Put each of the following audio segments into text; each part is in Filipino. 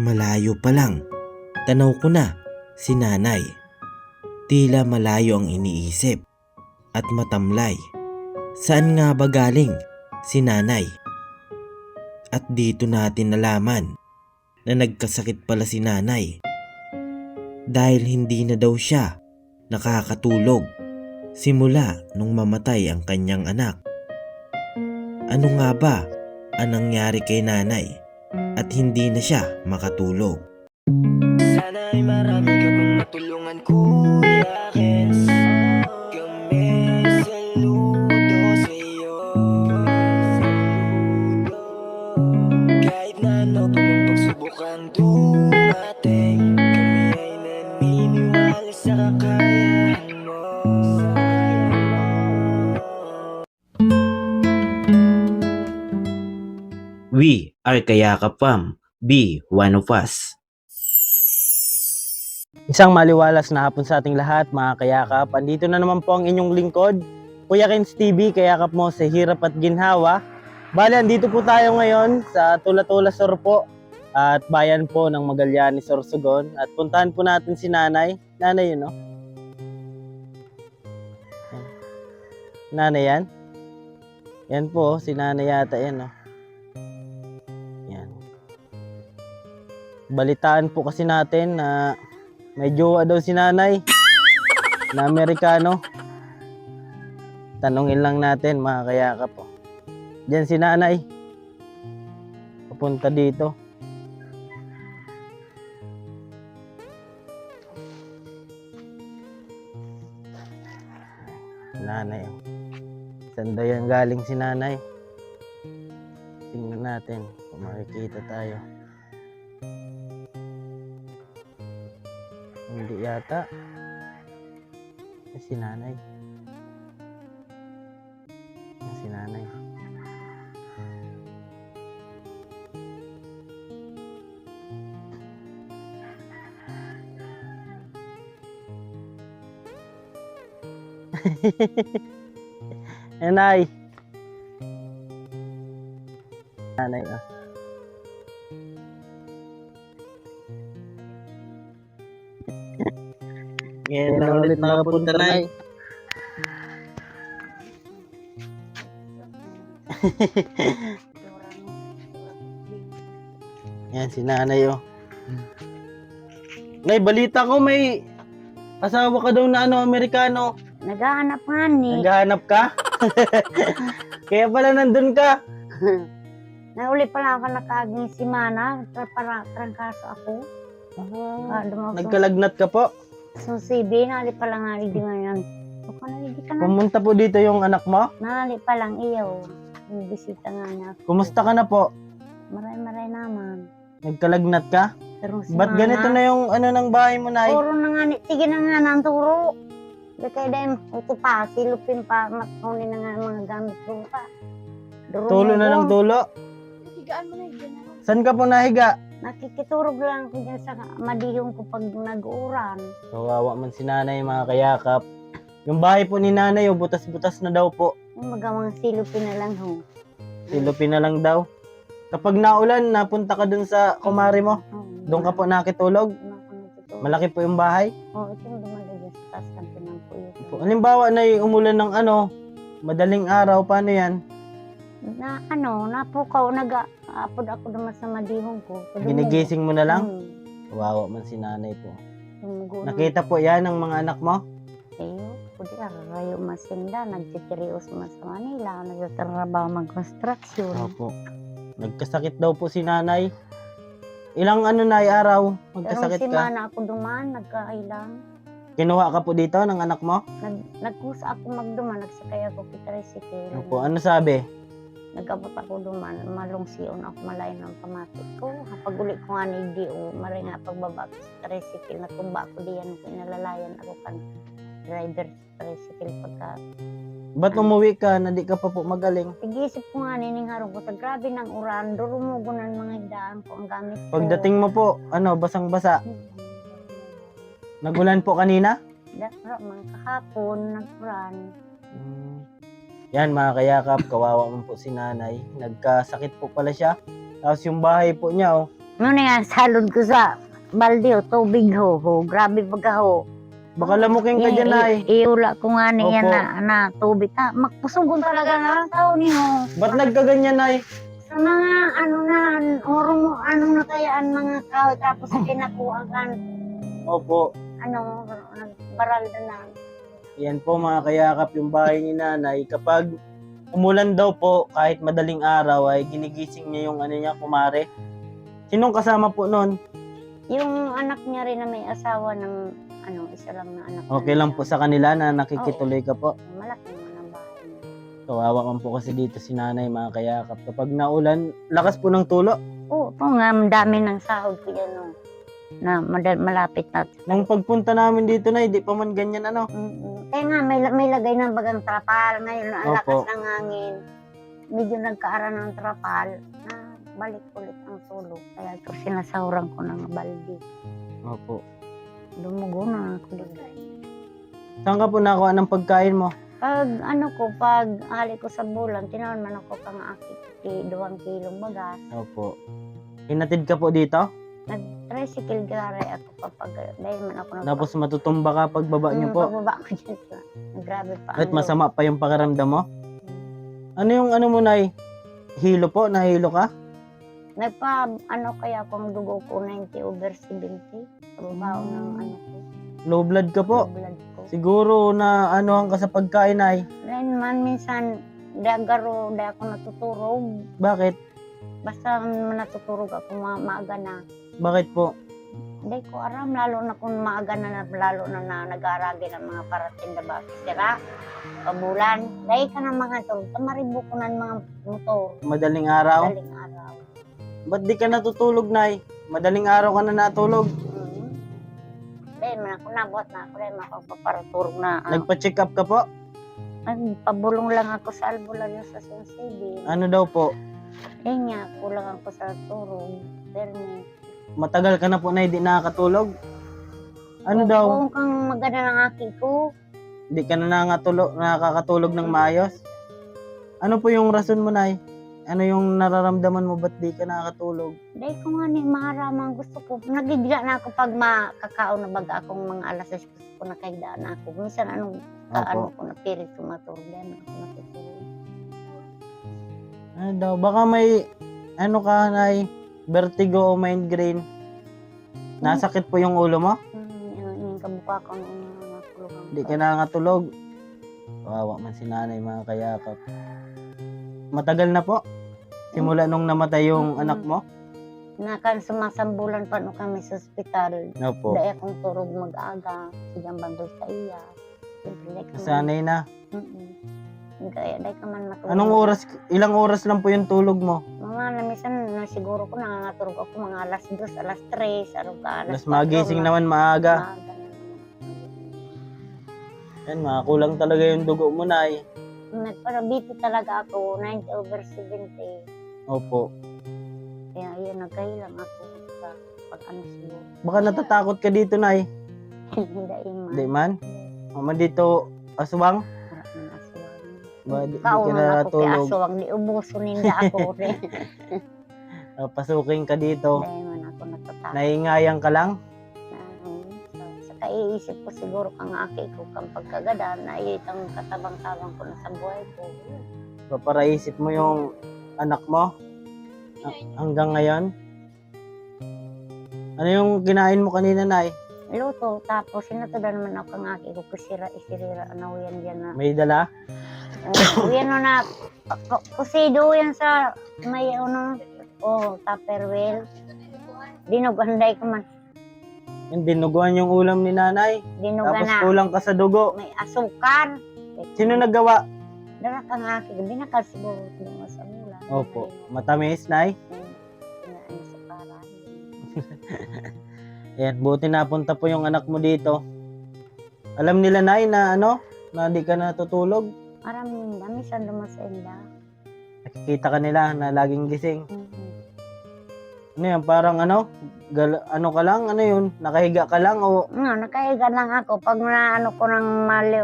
Malayo pa lang, tanaw ko na si nanay. Tila malayo ang iniisip at matamlay. Saan nga ba galing si nanay? At dito natin nalaman na nagkasakit pala si nanay dahil hindi na daw siya nakakatulog simula nung mamatay ang kanyang anak. Ano nga ba ang nangyari kay nanay at hindi na siya makatulog? Sana'y marami ka pang matulungan, Kuya Kens. Kami saludo sa'yo. Kahit na ano pa mang pagsubok ang dumating, kami ay naniniwala sa kakayahan mo. We are Kayakap Fam. Be one of us. Isang maliwalas na hapon sa ating lahat, mga kayakap. Andito na naman po ang inyong lingkod, Kuya Kens TV, kayakap mo sa hirap at ginhawa. Bale, andito po tayo ngayon sa Tula-Tula Sur po at bayan po ng Magallanes, Sorsogon. At puntahan po natin si nanay. Nanay yun, no? Nanay yan? Yan po, si nanay yata yan, no? Yan. Balitaan po kasi natin na may jowa daw si nanay na Amerikano. Tanungin lang natin, mga kayakap po. Diyan si nanay. Papunta dito. Nanay. Saan daw yan galing si nanay? Tingnan natin kung makikita tayo. Hindi yata. Si nanay. Si nanay. Nanay. Nanay, oh. Ngayon na ulit nakapunta, nay. Yan si nanay, oh. Nay, balita ko may asawa ka daw na Amerikano. Naghahanap nga ni. Naghahanap ka? Kaya pala nandun ka. Nauli pala ako nakaging si Mana. Para trangkaso ako. Nagkalagnat ka po? So, sibi, nali pa lang nali di ngayon. O ka nali di ka na. Pumunta po dito yung anak mo? Nali pa lang iyo. Yung bisita nga niya. Kumusta ka na po? Maray-maray naman. Nagkalagnat ka? Pero si Ba't Mana, ganito na yung ng bahay mo, nay? puro na nga ni. Sige na nga ng turo. Kaya dahil ito pa, silupin pa, matkunin na nga ang mga gamit ko pa. Tulo na ng tulo? Higaan mo na yun. Saan ka po nahiga? Nakikiturog lang ako dyan sa madihong ko pag nag-uuran. Kawawa man si nanay, mga kayakap. Yung bahay po ni nanay, oh, butas-butas na daw po. Yung magamang silupin na lang ho. Silupin na lang daw. Kapag naulan, napunta ka dun sa kumari mo. Doon ka po nakitulog. Malaki po yung bahay. Oo, ito yung dumadagay sa taas kanto ng puyo. Halimbawa na umulan ng madaling araw, paano yan? Napukaw, nag-aapod ako naman sa madihong ko. Ginigising mo na lang? Kawawa man si nanay po. Nakita po yan ng mga anak mo? Iyo, pwede arayo masinda, nagtitirios mas sa Manila, nagtatrabaho mag-construction. Opo. Nagkasakit daw po si nanay. Ilang araw Pero magkasakit si ka? Mana ako duman, nagkailang. Kinuha ka po dito ng anak mo? Nagkusa ako magduman, nagsakay ako kitricycle. Opo. Ano sabi? Nag-abot ako duman, malungsiyon ako malayo ng pamatik ko. Kapag uli ko nga ni di o maray nga pagbaba ko sa tricycle, natumba ako diyan, pinalalayan ako kan driver sa tricycle pagka. Ba't umuwi ka na di ka pa po magaling? Igisip ko nga nining harong ko, grabe ng uran, durumugo ng mga hidaan ko ang gamit ko. Pagdating mo po, basang-basa. Nagulan po kanina? Mga kahapon, nag-uran. Yan, mga kayakap, kawawa mo po si nanay. Nagkasakit po pala siya. Tapos yung bahay po niya, Muna nga, salod ko sa balde o tubig ho. Grabe pagka ho. Baka lamukin ka dyan, Nay. Iula ko nga niya Opo. na tubig. Magpusugon talaga na tao niyo. Ba't nagkaganyan, Nay? Sa mga ano na kaya ang mga kahoy tapos pinakuha kan Opo. nagbaral na. Yan po mga kayakap yung bahay ni Nanay. Kapag umulan daw po, kahit madaling araw, ay ginigising niya yung kumare. Sinong kasama po nun? Yung anak niya rin na may asawa ng isa lang na anak. Okay lang po sa kanila na nakikituloy ka po. Malaki mo ng bahay niya. Kawawa man po kasi dito si Nanay mga kayakap. Kapag naulan, lakas po ng tulo. Oo, ito nga, ang dami ng sahod ko yan, no. Na malapit na. Nung pagpunta namin dito na, hindi pa man ganyan Kaya nga, may lagay ng bagang trapal. Ngayon, ang lakas Opo. ng hangin. Medyo nagkaara ng trapal na balik ulit ang tulo. Kaya ito sinasahuran ko ng balde. Opo. Dumugo na ako dito. Saan ka po nakuha ng pagkain mo? Pag hali ko sa bulan, tinawon man ako kang aki 2 kilong bagas. Opo. Hinatid ka po dito? Nag-tricycle gare ako dahil man ako Tapos matutumba ka pagbaba niyo po? Pagbaba ko dyan. Grabe pa. At masama pa yung pakiramdam mo? Ano yung mo, Nay? Hilo po? Nahilo ka? Kaya kung dugo ko 90/70. Pababaw ng ko. Low blood ka po? Blood ko. Siguro na ka sa pagkain, Nay. Dahil man minsan, di ako natuturog. Bakit? Basta natuturog ako maaga na. Bakit po? Hindi ko aram, lalo na kung maaga na, lalo na nag-aaragi ng mga paratinda ba, sira, pabulan. Dahil ka ng mga tulog, tamaribo ko ng mga motor. Madaling araw? Madaling araw. Ba't di ka natutulog, Nay? Madaling araw ka na natulog. Dahil man ako nabuhat na ako, dahil makapaparaturog na. Nagpa-check up ka po? Nagpabulong lang ako sa albularyo sa Sunsibi. Ano daw po? Nga, kulang ako sa turog. Permit. Matagal ka na po na hindi nakakatulog? Ano daw? Kung kang maganda ng aki ko. Hindi ka na nakakatulog ng maayos? Ano po yung rason mo, Nay? Ano yung nararamdaman mo? Ba't di ka nakakatulog? Dahil ko nga ni maramang gusto ko. Nagigla na ako pag makakaon na baga akong mga alas 6 gusto ko nakahigda na ako. Minsan ko napilit tumatulog. Dahil ako natutulog. Ano daw? Baka may Nay? Vertigo o migraine? Nasakit po yung ulo mo? Yung kabuka ko natulog. Hindi ka nakakatulog? Kawawa man si Nanay mga kayakap. Matagal na po? Simula nung namatay yung anak mo? Sumasambulan pa no kami sa ospital. Opo. Dahil akong turog mag-aga. Sigang bandol sa iya. Sanay na. Dahil ka man Anong matulog. ilang oras lang po yung tulog mo? Minsan siguro ko nangangaturog ako mga alas 2, alas 3, Mas magising naman maaga. Yan, makakulang talaga yung dugo mo, Nay. Nagparabiti talaga ako, 90/70. Opo. Kaya yun, nagkahilang ako sa siguro. Baka natatakot ka dito, Nay. Hindi Di man? man. Mama dito, aswang? Maraming aswang. Di ka Kaunan ako kay natulog. aswang, di ubuso ninda ako rin. Pasukin ka dito. Dahil man ako natatakot. Naingayang ka lang? Sa kaiisip ko siguro kang aki ko kang pagkagada na itang katabang-tabang ko na sa buhay ko. Paparaisip mo yung anak mo? Hanggang ngayon? Ano yung kinain mo kanina, Nay? Luto, tapos sinatudan naman ako kang aki ko isirira na uyan dyan na. May dala? Uyan na kusido yan sa may tupperware. Dinuganday ko man. Yung dinuguan yung ulam ni Nanay. Dinugan Tapos na. kulang ka sa dugo. May asukar. Sino naggawa? Dara kang aki ko. Binakal siguro doon sa mula. Opo. Matamis, Nay? Ayan, buti napunta po yung anak mo dito. Alam nila, Nay, na na di ka natutulog. Maraming dami sa dumasenda. Nakikita ka nila na laging gising. Ano yan, parang ano ka lang? Ano yun? Nakahiga ka lang o Nakahiga lang ako. Pag ko ng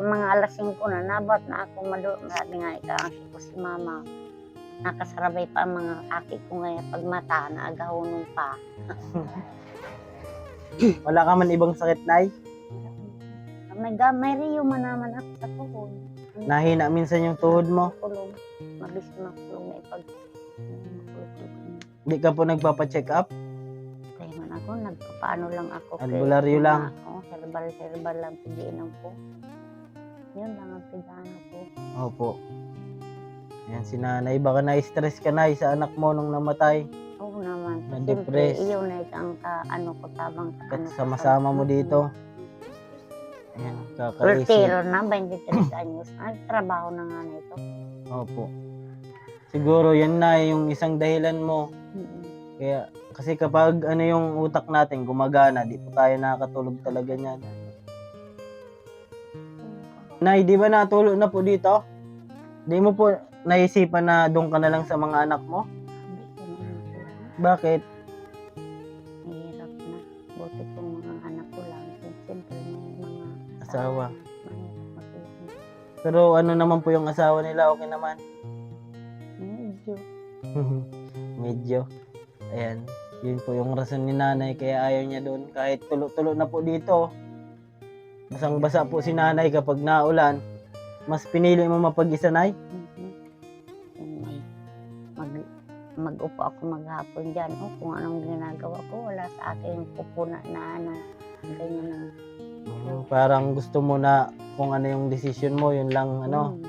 mga alas 5 na, nabot na ako sabi nga ika ko si mama. nakasarabay pa ang mga aki ko ngayon pag mata, naagahunong pa. Wala ka man ibang sakit, Nay? May riyuma naman ako sa tuhod. Nahina minsan yung tuhod mo. Makulong. Mabilis makulong na ipag... Di ka po nagpapa-check up? Kaya man ako, nagpapaano lang ako. Albularyo lang. Oo, herbal lang pigiinom ko. Yun lang ang pigaan ko. Opo. Ayan si nanay. Baka na-stress ka, Nay, sa anak mo nung namatay. Oo naman. Na-depress. Siyempre, iyon na ang ano ko tabang. At sama-sama mo dito. Ayan, kakaisip. Pero na, 23 anyos. Nagtrabaho na nga na ito. Opo. Siguro yan na yung isang dahilan mo. Mm-mm. Kaya, kasi kapag ano yung utak natin gumagana, di po tayo nakakatulog talaga niyan. Nay, di ba natulog na po dito? Di mo po naisipan na doon ka na lang sa mga anak mo? Sabi ko naman ko lang, Bakit? mahirap na. Buti kong mga anak ko lang. Siyempre may mga Asawa. Mahirap makinig. Pero ano naman po yung asawa nila, okay naman? Medyo. Medyo. Ayan. Yun po yung rason ni nanay kaya ayaw niya doon. Kahit tulo-tulo na po dito. Basang-basa po si nanay kapag naulan. Mas pinili mo mapag-isa, Nay? Yan, mag-upo ako maghapon dyan. O kung anong ginagawa ko, wala sa akin pupuna na ano. Ganyan lang. Parang gusto mo na kung ano yung decision mo, yun lang ano. Mm.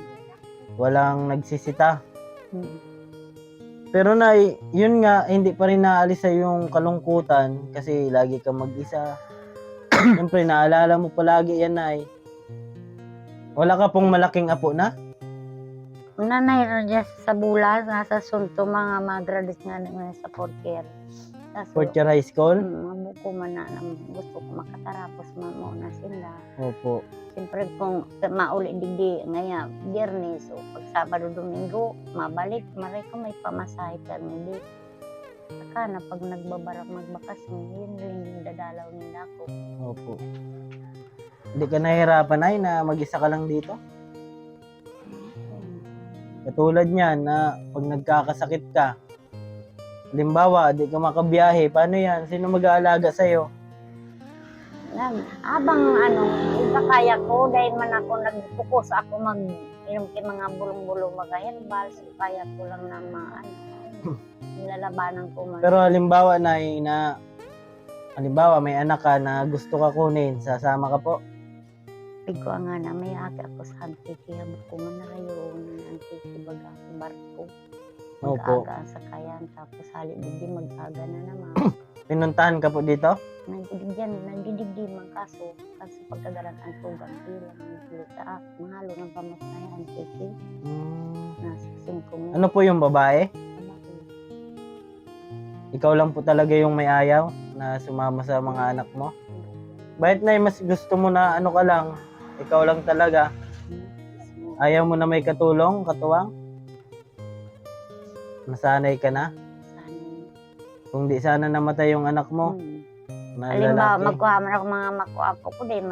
Walang nagsisita. Mm. Pero Nay, yun nga, hindi pa rin naalis sa yung kalungkutan kasi lagi kang mag-isa. Siyempre, naalala mo palagi yan, Nay. Wala ka pong malaking apo na? Nanay na dyan sa bulan, nasa sunto mga mag-graduate nga ngayon sa fourth year. Fourth year high school? Mabuko man na gusto ko makatarapos mo na sila. Opo. Siyempre kung mauli digdi ngayon, biyernes o pag Sabado, Domingo, mabalik, maray ko may pamasahe kami di. Saka na pag magbakasyon, yun rin yung dadalaw nila ako. Opo. Hindi ka nahihirapan, Nay, na mag-isa ka lang dito? Katulad niyan na pag nagkakasakit ka, halimbawa, di ka makabiyahe, paano yan? Sino mag-aalaga sa'yo? Habang iba kaya ko, dahil man ako nag-focus ako inom kay mga bulong-bulong mga herbal, so kaya ko lang na nilalabanan ko man. Pero halimbawa, Nay, halimbawa may anak ka na gusto ka kunin, sasama ka po? Pigo nga na may aki ako sa antiki, habang ko man na rayon, antiki baga akong barko. Opo. Mag-aga sa kayan, tapos halip digdi mag-aga na naman. Pinuntahan ka po dito? Nagdidigdi man kaso pagkagaran ang tugang ilang nagdilita, mahalo ng pamasahe antiki, nasa 5 Ano po yung babae? Ikaw lang po talaga yung may ayaw na sumama sa mga anak mo? Bakit, Nay, mas gusto mo na ano ka lang, ikaw lang talaga? Ayaw mo na may katuwang? Nasanay ka na? Kung di sana namatay yung anak mo, na Halimbawa, lalaki. magkuha man ako mga makuha ko din,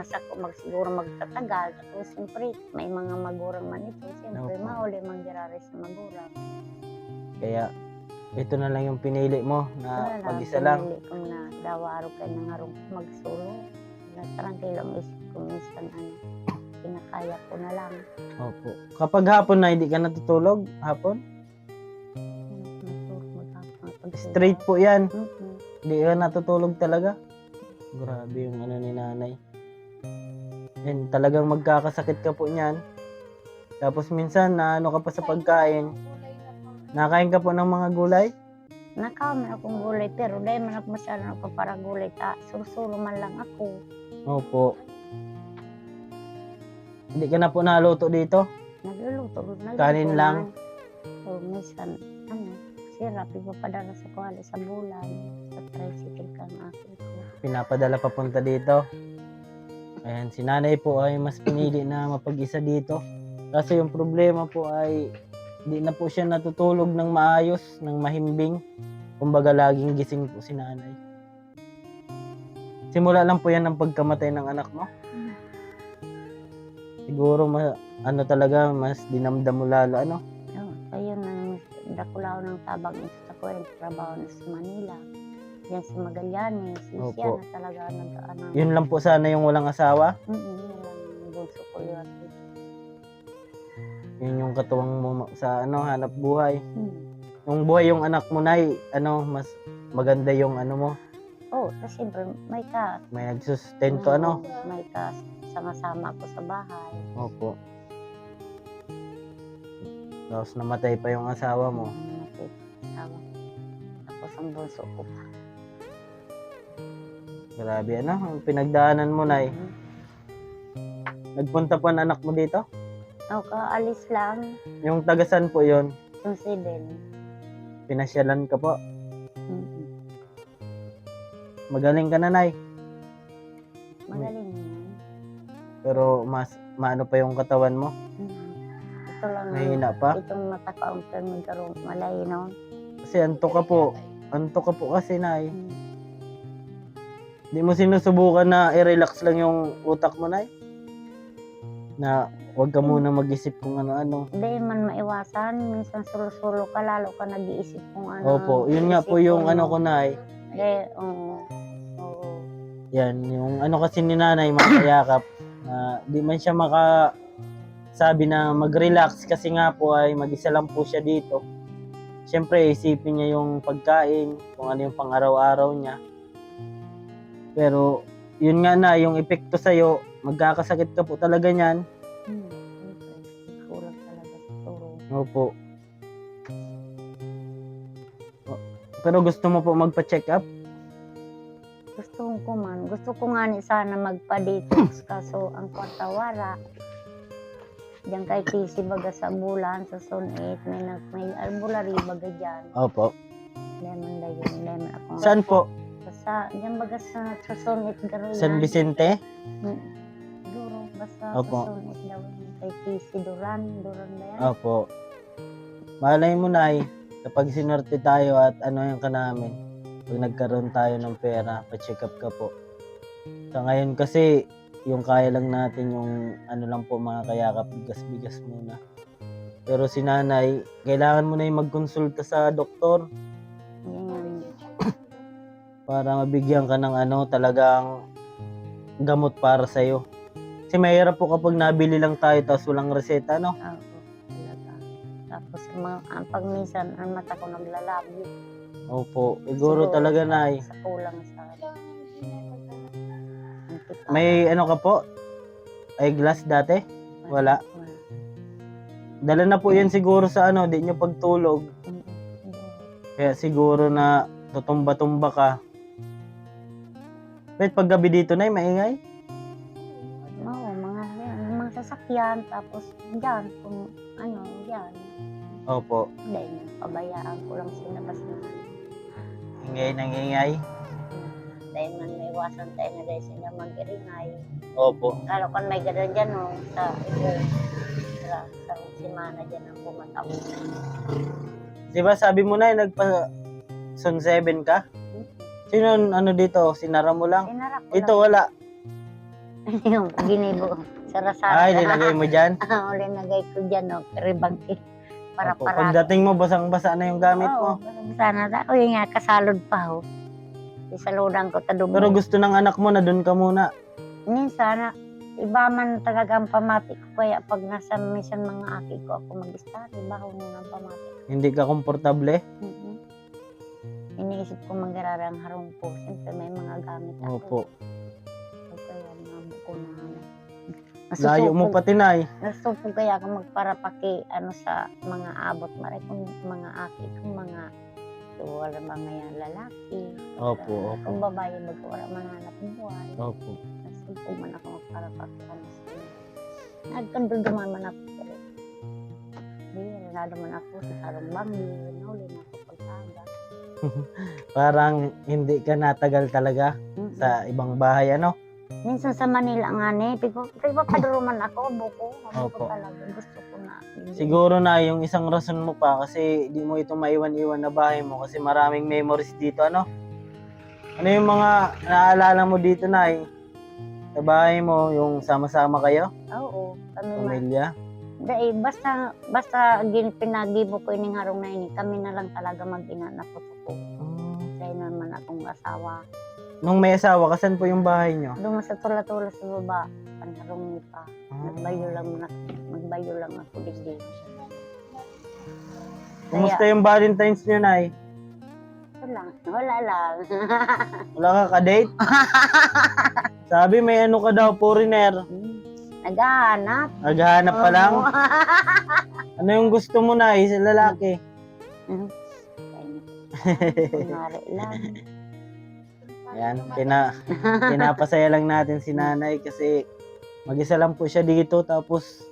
siguro magtatagal. Tapos siyempre, may mga magurang man ito. Siyempre, Opo. mauli mangyarari sa magurang. Kaya, ito na lang yung pinili mo na mag-isa lang. Pinili ko na dawaro kayo ng harong magsulo. Natrangkilo ang isip ko minsan, pinakaya ko na lang. Opo. Kapag hapon na hindi ka natutulog, hapon, straight po yan. Hindi ka natutulog talaga. Grabe yung ano ni nanay. And talagang magkakasakit ka po niyan. Tapos minsan na ano ka pa sa pagkain. Nakain ka po ng mga gulay? Nakaman akong gulay, pero dahil man ako masyadong ako para gulay, susulo man lang ako. Opo. Hindi ka na po naluto dito? Nagluluto Kanin lang? O minsan, sirap, ipapadala sa kuwala sa bulan. Sa tricycle kang akin ko. Pinapadala papunta dito. Ayan, si nanay po ay mas pinili na mapag-isa dito. Kasi yung problema po ay hindi na po siya natutulog ng maayos, ng mahimbing. Kumbaga laging gising po si nanay. Simula lang po yan ng pagkamatay ng anak mo. Siguro talaga mas dinamdam mo lalo, ano? Ayun na, Dakulao ng tabang ito sa ko rin trabaho na sa Manila. Yan sa Magallanes, Opo. siya na talaga nag-ano. Yun lang po sana yung walang asawa. Yan lang yung bunso ko yun. Yun yung katuwang mo sa ano, hanap buhay. Hmm. Yung buhay yung anak mo, Nay, ano, mas maganda yung ano mo. Oh, kasi siyempre may ka. May nagsusustento, ano. May ka sama-sama ko sa bahay. Opo. Tapos namatay pa yung asawa mo. Tama. Tapos ang bunso ko pa. Grabe, ano, ang pinagdaanan mo, Nay. Nagpunta pa ang anak mo dito? Kaalis lang. Yung tagasan po yon, Sunsiden. pinasyalan ka po. Magaling ka na, Nay. Magaling yan. Pero mas maano pa yung katawan mo. Ito lang. Mahina pa. Itong mata ko ang nagkaroon malay, no? Kasi antok ka po. Antok ka po kasi, Nay. Di mo sinusubukan na i-relax lang yung utak mo, Nay? Na huwag ka muna mag-isip kung ano-ano. Hindi man maiwasan. Minsan sulo-sulo ka, lalo ka nag-iisip kung ano. Opo, yun nga po yung ano ko, Nay. Hindi, oo. Yan, yung ano kasi ni nanay, makayakap, na di man siya sabi na mag-relax kasi nga po ay mag-isa lang po siya dito. Siyempre, isipin niya yung pagkain, kung ano yung pang-araw-araw niya. Pero, yun nga na, yung epekto sa'yo, magkakasakit ka po talaga niyan. Kulang talaga sa tulong. Opo. Pero gusto mo po magpa-check up? Gusto ko nga ni sana magpa-detox kaso ang kwartawara. Diyan kay PC baga sa bulan, sa Zone 8, may albularyo baga dyan. Opo. Lemon ako. Saan po? Diyan baga sa Zone 8 garo yan. San Vicente? Duro, basta Opo. sa Zone 8 daw yan. Kay PC Duran ba yan? Opo. Malay mo, Nay, kapag sinerte tayo at ano yung ka namin, pag nagkaroon tayo ng pera, pa-check up ka po. Sa ngayon kasi, yung kaya lang natin yung ano lang po, mga kayakap, bigas-bigas muna. Pero si nanay, kailangan mo na yung magkonsulta sa doktor Yan. para mabigyan ka ng ano, talagang gamot para sa'yo. Kasi mahirap po kapag nabili lang tayo tapos walang reseta, no? Oo, talaga. Tapos pag minsan, ang mata ko naglalabo. Opo, siguro talaga, Nay. Sa kulang sa May ano ka po? Eyeglass dati? Wala. Dala na po yan siguro sa ano, di nyo pagtulog. Kaya siguro na tutumba-tumba ka. Wait, pag gabi dito, Nay, maingay? Oo, mga sasakyan, tapos dyan, kung ano, dyan. Opo. Dahil pabayaan ko lang sila basta. Ingay nang ingay. Dahil man may iwasan tayo na dahil sila mag-iringay. Opo. Lalo kan may gano'n dyan, no, sa simana dyan ang bumataw. Di ba sabi mo, Nay, nagpa-Zone 7 ka? Sino ano dito? Sinara mo lang? Sinara ko Ito wala. yung ginibo. Sarasara. Ay, linagay mo dyan? Oo, linagay ko dyan, no, ribangki. Para Opo. para. Pagdating mo, basang-basa na yung gamit mo. Sana na. O yun nga, kasalod pa, ho. Isaludan ko, tadong. Pero gusto ng anak mo na doon ka muna. Minsan, iba man talaga ang pamati ko. Kaya pag nasa minsan mga aki ko ako mag-start, iba ko muna ang pamati. Hindi ka komportable? Iniisip ko mag-ararang harong po. Siyempre may mga gamit ako. Opo. So, kaya mga buko na ano. Layo mo pati, Nay. Nasupog kaya ako magparapaki ano sa mga abot maray kung mga aki kung mga wala mga yan lalaki. Opo, opo. Kung babae wala mananap buhay. Opo. Nasupog man ako magparapaki ano sa inyo. Nagkanduduman man ako. Hindi, nanalo man ako sa sarong bangi. Nauli na ako pag-aga. Parang hindi ka natagal talaga sa ibang bahay, ano? Minsan sa Manila nga ni, pagpapaduruman ako, buko. Opo. Ako talaga, gusto ko na. Siguro na yung isang rason mo pa kasi di mo ito maiwan-iwan na bahay mo kasi maraming memories dito, ano? Ano yung mga naaalala mo dito, Nay? Sa bahay mo, yung sama-sama kayo? Oo, kami Pamilya? Dahil basta pinagibo ko ining harong na ini, kami na lang talaga mag-ina na po ko. Dahil naman akong asawa. Nung may asawa, kasan po yung bahay nyo? Doon sa tula-tula sa baba, panharong ni pa. Magbayo lang ako digdi. Kumusta yung Valentine's nyo, Nay? Wala lang. Wala ka ka-date? Sabi may ano ka daw, foreigner. Naghahanap. Naghahanap pa lang? Ano yung gusto mo, Nay, sa lalaki? Kunwari lang. Ayan, pinapasaya lang natin si nanay kasi mag-isa lang po siya dito. Tapos,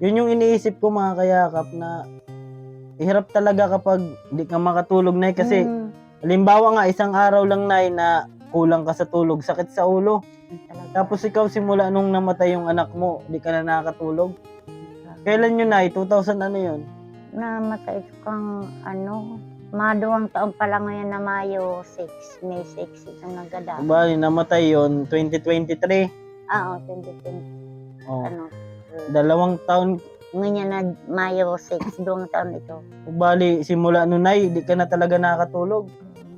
yun yung iniisip ko mga kayakap na hirap talaga kapag di ka makatulog, Nay. Kasi, halimbawa nga, isang araw lang, Nay, na kulang ka sa tulog, sakit sa ulo. Tapos ikaw simula nung namatay yung anak mo, di ka na nakakatulog. Kailan yun, Nay? 2000 ano yun? Namatay kang maduwang taon pa lang ngayon na Mayo 6, May 6, itong nagada. Bali, namatay yun, 2023. Oo, 2020. Oh, Ano, 2 taon. ngayon na Mayo 6, 2 taon ito. Bali, simula nun, Nay, di ka na talaga nakakatulog.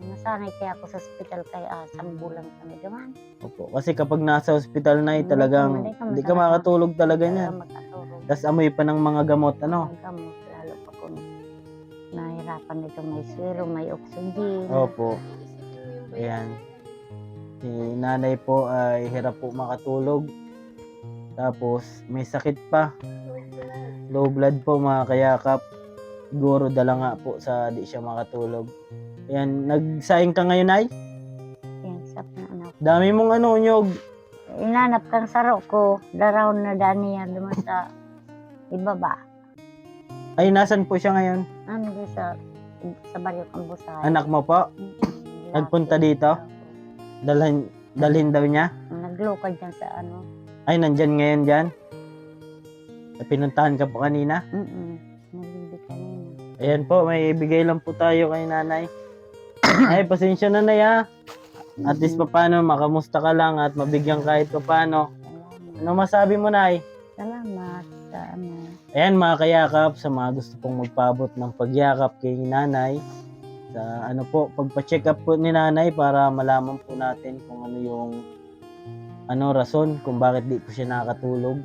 Nasanay kaya ako sa ospital kaya 1 bulan kami duman. Opo, kasi kapag nasa ospital, Nay, talagang di ka makatulog talaga niyan. Makatulog. Tapos amoy pa ng mga gamot, ano? Ang gamot, lalo pa kung nahirapan nito may swero, may oxygen. Opo. Ayan. Si nanay po ay hirap po makatulog. Tapos may sakit pa. Low blood po mga kayakap. Siguro dala nga po sa di siya makatulog. Ayan, nagsaing ka ngayon, Nay? Yan, sap na anak. Dami mong nyog. Inanap kang saro ko, daraw na daniya duman sa ibaba. Ay, nasan po siya ngayon? Ano doon sa baryo Kambusahan. Anak mo po? Nagpunta dito? Dalhin daw niya? Naglukad dyan sa Ay, nandyan ngayon dyan? Pinuntahan ka po kanina? Nalibig kanina. Ayan po, may ibigay lang po tayo kay nanay. Ay, pasensya na, Nay, ha? At least paano, makamusta ka lang at mabigyan kahit paano. Salamat. Ano masabi mo, Nay? Salamat sa Ayan mga kayakap, sa mga gusto pong magpaabot ng pagyakap kay nanay, sa pagpa-check up po ni nanay para malaman po natin kung ano yung rason kung bakit di po siya nakatulog.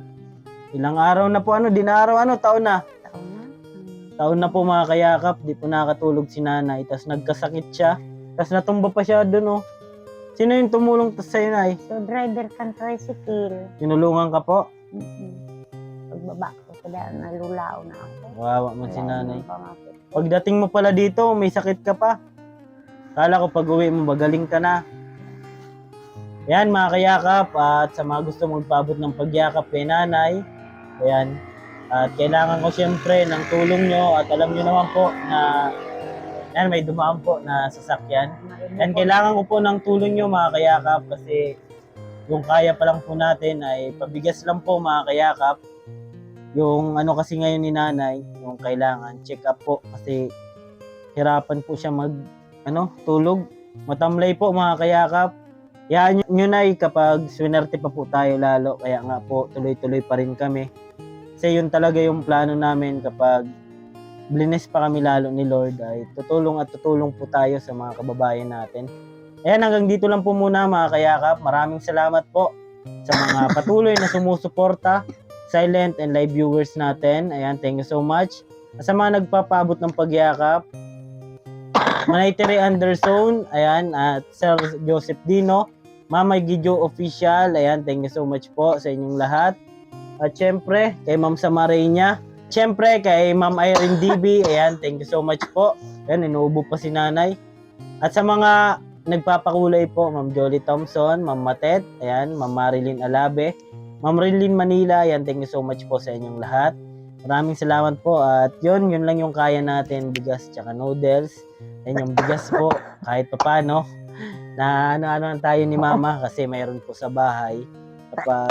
Ilang araw na po, di na araw, taon na. taon na. Taon na po mga kayakap, di po nakatulog si nanay, tapos nagkasakit siya, tapos natumba pa siya dun, Sino yung tumulong sa'yo, Nay? So, driver kan tricycle. Tinulungan ka po? Pagbaba ko sa daan, nalulao na ako. Wawa man si Wala nanay. nang pangapit. Pagdating mo pala dito, may sakit ka pa. Kala ko pag uwi mo, magaling ka na. Ayan mga kayakap, at sa mga gusto magpaabot ng pagyakap kay nanay, ayan, at kailangan ko siyempre ng tulong nyo, at alam nyo naman po na yan, may dumaan po na sasakyan. Ayan, kailangan ko po ng tulong nyo mga kayakap kasi yung kaya pa lang po natin ay pabigas lang po mga kayakap. Yung kasi ngayon ni nanay, yung kailangan check up po kasi hirapan po siya tulog. Matamlay po mga kayakap. Yan nyo, Nay, kapag swinerte pa po tayo lalo, kaya nga po tuloy-tuloy pa rin kami. Kasi yun talaga yung plano namin kapag blines pa kami lalo ni Lord ay tutulong po tayo sa mga kababayan natin. Ayan, hanggang dito lang po muna mga kayakap. Maraming salamat po sa mga patuloy na sumusuporta, silent and live viewers natin. Ayan, thank you so much. Sa mga nagpapaabot ng pagyakap, Manayteri Anderson, ayan, at Sir Joseph Dino, Mama Gijo Official, ayan, thank you so much po sa inyong lahat. At syempre, kay Ma'am Samarina, syempre kay Ma'am Irene DB, ayan, thank you so much po. Ayan, inuubo pa si nanay. At sa mga nagpapakulay po, Ma'am Jolie Thompson, Ma'am Matet, ayan, Ma'am Marilyn Alabe, Ma'am Rilyn Manila, ayan, thank you so much po sa inyong lahat. Maraming salamat po at yun lang yung kaya natin, bigas tsaka noodles. Ayan yung bigas po, kahit pa paano, na ano tayo ni Mama kasi mayroon po sa bahay. Kapag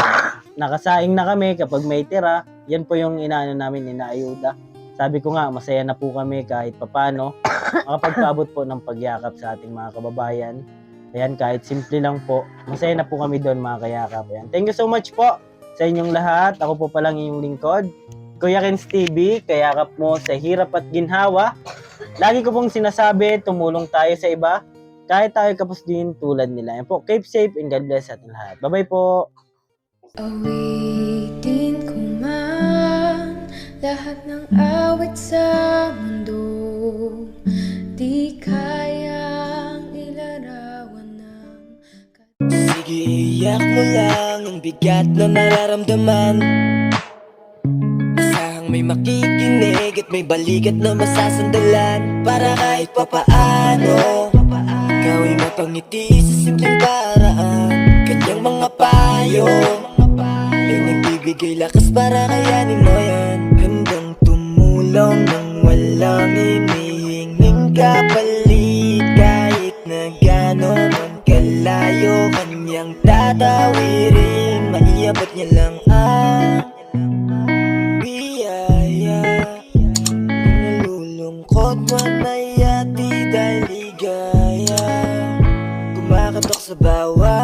nakasaing na kami, kapag may tira, yan po yung namin, inaayuda. Sabi ko nga, masaya na po kami kahit pa paano, makapagpaabot po ng pagyakap sa ating mga kababayan. Ayan, kahit simple lang po, masaya na po kami doon mga kayakap. Ayan. Thank you so much po sa inyong lahat. Ako po palang inyong lingkod, Kuya Ken's TV, kayakap mo sa hirap at ginhawa. Lagi ko pong sinasabi, tumulong tayo sa iba. Kahit tayo kapos din tulad nila. Yan po, keep safe and God bless sa ating lahat. Bye-bye po. Awitin ko man lahat ng awit sa mundo, di kayang ilarawan ng Sige, iyak mo lang ang bigat na nararamdaman. Asahang may makikinig at may balikat na masasandalan. Para kahit papaano ikaw ay mapangiti sa simpleng paraan. Kanyang mga payo ay nagbibigay lakas para kayanin mo yan. Handang tumulong nang walang hinihinging kapalit. Kahit na gano'n man kalayo kanyang tatawirin, maiabot niya lang ang biyaya. Kung nalulungkot man ay ati dahil ligaya, kumakatok sa bawat